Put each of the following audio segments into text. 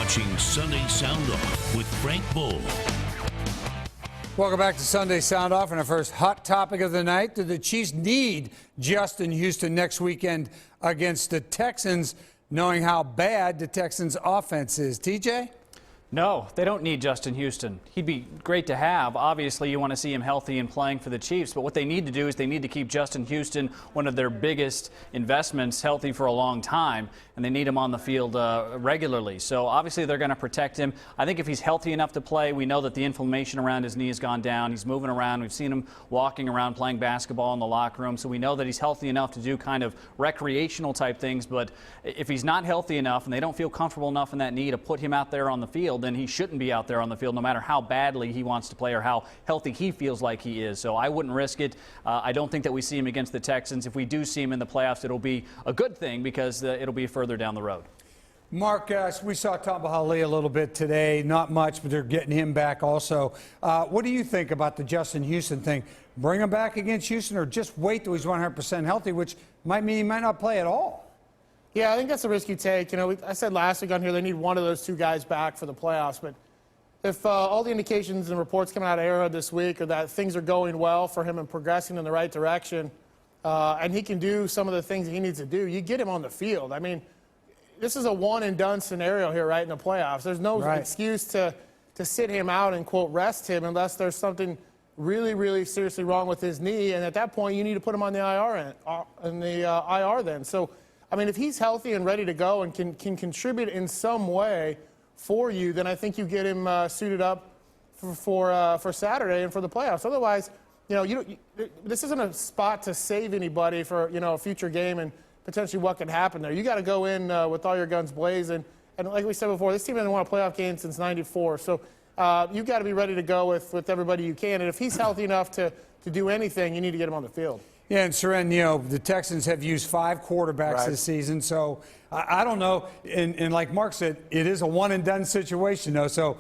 watching Sunday Sound Off with Frank Boal. Welcome back to Sunday Sound Off, and our first hot topic of the night. Do the Chiefs need Justin Houston next weekend against the Texans, knowing how bad the Texans' offense is? TJ? No, they don't need Justin Houston. He'd be great to have. Obviously, you want to see him healthy and playing for the Chiefs, but what they need to do is they need to keep Justin Houston, one of their biggest investments, healthy for a long time, and they need him on the field regularly. So obviously they're going to protect him. I think if he's healthy enough to play, we know that the inflammation around his knee has gone down. He's moving around. We've seen him walking around playing basketball in the locker room, so we know that he's healthy enough to do kind of recreational type things. But if he's not healthy enough and they don't feel comfortable enough in that knee to put him out there on the field, then he shouldn't be out there on the field no matter how badly he wants to play or how healthy he feels like he is. So I wouldn't risk it. I don't think that we see him against the Texans. If we do see him in the playoffs, it'll be a good thing because it'll be further down the road. Mark, we saw Tom Bahali a little bit today. Not much, but they're getting him back also. What do you think about the Justin Houston thing? Bring him back against Houston or just wait till he's 100% healthy, which might mean he might not play at all? Yeah, I think that's a risk you take. You know, I said last week on here they need one of those two guys back for the playoffs. But if all the indications and reports coming out of Arrowhead this week are that things are going well for him and progressing in the right direction, and he can do some of the things he needs to do, you get him on the field. I mean, this is a one-and-done scenario here, right, in the playoffs. There's no excuse to sit him out and, quote, rest him unless there's something really, really seriously wrong with his knee. And at that point, you need to put him on the IR then. So, I mean, if he's healthy and ready to go and can contribute in some way for you, then I think you get him suited up for Saturday and for the playoffs. Otherwise, you know, this isn't a spot to save anybody for, you know, a future game and potentially what could happen there. You got to go in with all your guns blazing. And like we said before, this team hasn't won a playoff game since '94. So you've got to be ready to go with everybody you can. And if he's healthy enough to do anything, you need to get him on the field. Yeah, and Seren, you know, the Texans have used 5 quarterbacks this season, so I don't know. And like Mark said, it is a one-and-done situation, though. So,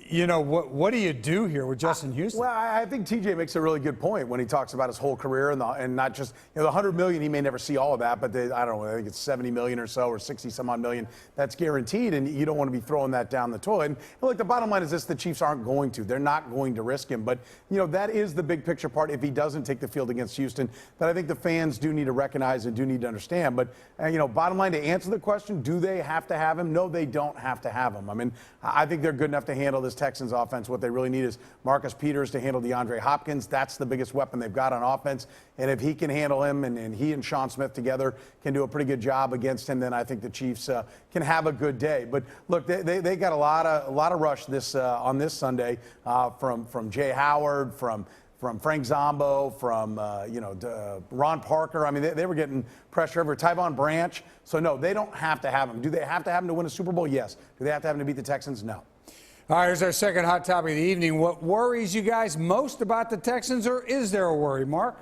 you know, what do you do here with Justin Houston? Well, I think TJ makes a really good point when he talks about his whole career and not just, you know, the $100 million, he may never see all of that, but I don't know, I think it's $70 million or so or 60-some-odd million. That's guaranteed, and you don't want to be throwing that down the toilet. And look, the bottom line is this: the Chiefs aren't going to. They're not going to risk him. But, you know, that is the big picture part if he doesn't take the field against Houston that I think the fans do need to recognize and do need to understand. But, you know, bottom line, to answer the question, do they have to have him? No, they don't have to have him. I mean, I think they're good enough to handle this Texans offense. What they really need is Marcus Peters to handle DeAndre Hopkins. That's the biggest weapon they've got on offense. And if he can handle him and he and Sean Smith together can do a pretty good job against him, then I think the Chiefs can have a good day. But look, they got a lot of rush on this Sunday from Jay Howard, from Frank Zombo, from Ron Parker. I mean, they were getting pressure over Tyvon Branch. So no, they don't have to have him. Do they have to have him to win a Super Bowl? Yes. Do they have to have him to beat the Texans? No. All right, here's our second hot topic of the evening. What worries you guys most about the Texans, or is there a worry, Mark?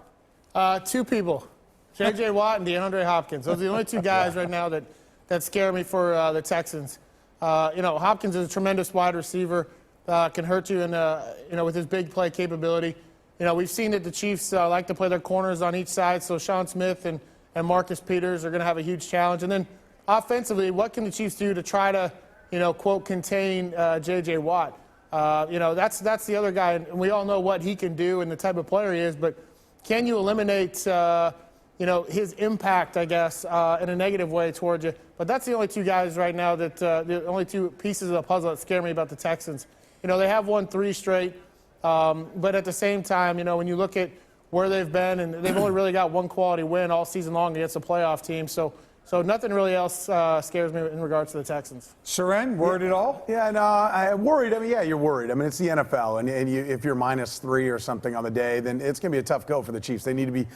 2 people, J.J. Watt and DeAndre Hopkins. Those are the only 2 guys right now that scare me for the Texans. You know, Hopkins is a tremendous wide receiver, can hurt you with his big play capability. You know, we've seen that the Chiefs like to play their corners on each side, so Sean Smith and Marcus Peters are going to have a huge challenge. And then offensively, what can the Chiefs do to try to, you know, quote, contain J.J. Watt? You know, that's the other guy, and we all know what he can do and the type of player he is, but can you eliminate, you know, his impact, I guess, in a negative way towards you? But that's the only 2 guys right now the only 2 pieces of the puzzle that scare me about the Texans. You know, they have won 3 straight, but at the same time, you know, when you look at where they've been, and they've only really got 1 quality win all season long against a playoff team, so nothing really else scares me in regards to the Texans. Seren, worried at all? Yeah, no, I'm worried. I mean, yeah, you're worried. I mean, it's the NFL, and if you're -3 or something on the day, then it's going to be a tough go for the Chiefs. They need to be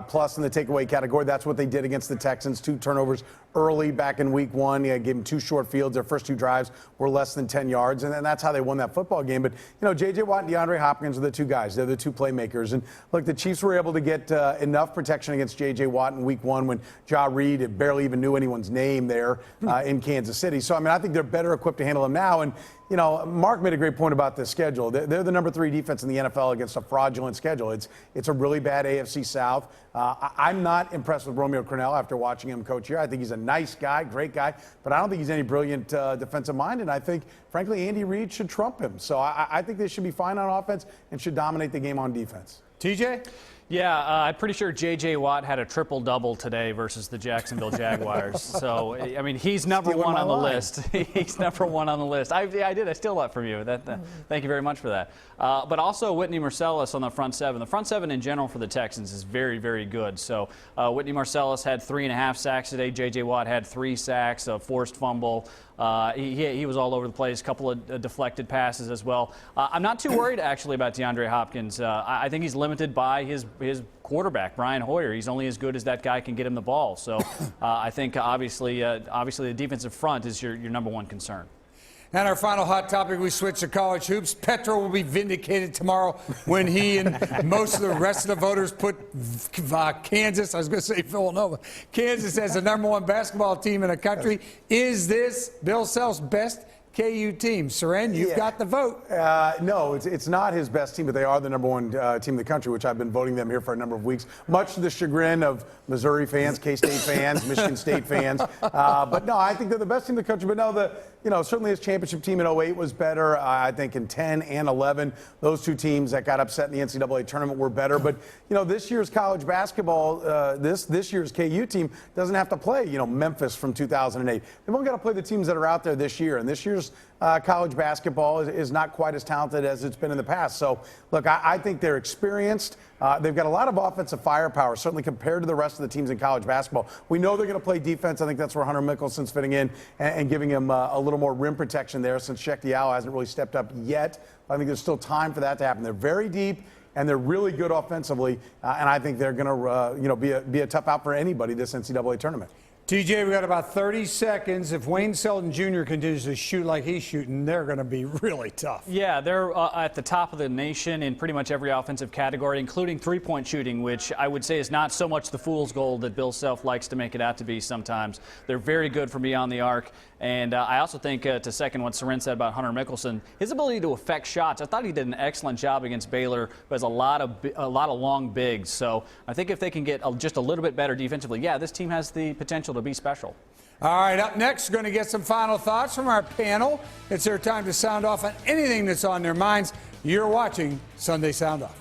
plus in the takeaway category. That's what they did against the Texans. 2 turnovers early back in week 1. Yeah, gave them 2 short fields. Their first 2 drives were less than 10 yards, and that's how they won that football game. But, you know, J.J. Watt and DeAndre Hopkins are the 2 guys. They're the 2 playmakers. And, look, the Chiefs were able to get enough protection against J.J. Watt in week 1 when Ja Reed had barely really even knew anyone's name there in Kansas City. So, I mean, I think they're better equipped to handle him now. And, you know, Mark made a great point about this schedule. They're the number 3 defense in the NFL against a fraudulent schedule. It's a really bad AFC South. I'm not impressed with Romeo Crennel after watching him coach here. I think he's a nice guy, great guy, but I don't think he's any brilliant defensive mind. And I think, frankly, Andy Reid should trump him. So I think they should be fine on offense and should dominate the game on defense. TJ? Yeah, I'm pretty sure J.J. Watt had a triple-double today versus the Jacksonville Jaguars. So, I mean, he's number one on the list. He's number one on the list. I did. I steal that from you. Thank you very much for that. But also Whitney Marsalis on the front seven. The front seven in general for the Texans is very, very good. So Whitney Marsalis had 3.5 sacks today. J.J. Watt had 3 sacks, a forced fumble. He was all over the place, a couple of deflected passes as well. I'm not too worried, actually, about DeAndre Hopkins. I think he's limited by his quarterback, Brian Hoyer. He's only as good as that guy can get him the ball. So I think, obviously, the defensive front is your number one concern. And our final hot topic, we switch to college hoops. Petro will be vindicated tomorrow when he and most of the rest of the voters put Kansas, I was going to say Villanova, Kansas as the number 1 basketball team in the country. Is this Bill Self's best KU team? Seren, you've got the vote. No, it's not his best team, but they are the number 1 team in the country, which I've been voting them here for a number of weeks, much to the chagrin of Missouri fans, K-State fans, Michigan State fans. But no, I think they're the best team in the country. But no, certainly his championship team in 08 was better. I think in 10 and 11, those 2 teams that got upset in the NCAA tournament were better. But, this year's college basketball, this year's KU team doesn't have to play, Memphis from 2008. They've only got to play the teams that are out there this year. And this year's college basketball is not quite as talented as it's been in the past. So, look, I think they're experienced. They've got a lot of offensive firepower, certainly compared to the rest of the teams in college basketball. We know they're going to play defense. I think that's where Hunter Mickelson's fitting in and giving him a little more rim protection there, since Sheck Diallo hasn't really stepped up yet. I think there's still time for that to happen. They're very deep, and they're really good offensively, and I think they're going to be a tough out for anybody this NCAA tournament. TJ, we got about 30 seconds. If Wayne Selden Jr. continues to shoot like he's shooting, they're going to be really tough. Yeah, they're at the top of the nation in pretty much every offensive category, including three-point shooting, which I would say is not so much the fool's gold that Bill Self likes to make it out to be sometimes. They're very good from beyond the arc. And I also think, to second what Seren said about Hunter Mickelson, his ability to affect shots, I thought he did an excellent job against Baylor, but has a lot of long bigs. So I think if they can get just a little bit better defensively, yeah, this team has the potential to be special. All right, up next, we're going to get some final thoughts from our panel. It's their time to sound off on anything that's on their minds. You're watching Sunday Sound Off.